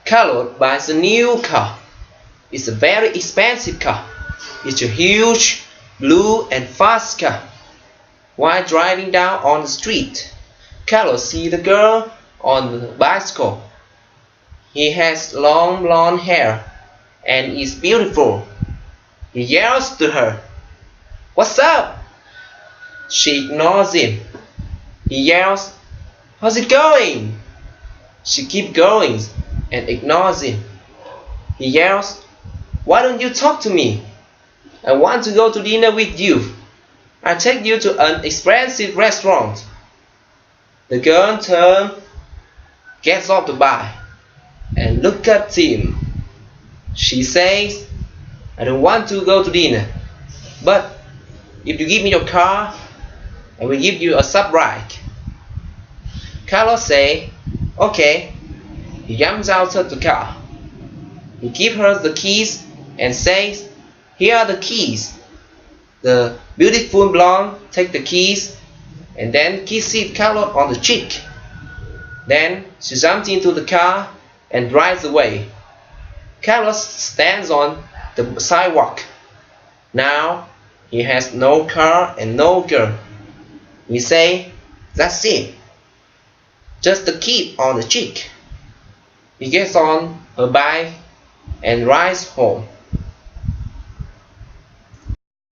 Carlos buys a new car. It's a very expensive car. It's a huge, blue and fast car. While driving down on the street, Carlos sees the girl on the bicycle. He has long blonde hair and is beautiful. He yells to her, "What's up?" She ignores him. He yells, "How's it going?" She keeps going and ignores him. He yells, "Why don't you talk to me? I want to go to dinner with you. I'll take you to an expensive restaurant." The girl turns, gets off the bike, and looks at him. She says, "I don't want to go to dinner, but if you give me your car, I will give you a sub ride." Carlos says, "Okay." He jumps out of the car. He gives her the keys and says, "Here are the keys." The beautiful blonde takes the keys and then kisses Carlos on the cheek. Then she jumps into the car and drives away. Carlos stands on the sidewalk. Now he has no car and no girl. We say, "That's it. Just the kiss on the cheek." He gets on her bike and rides home.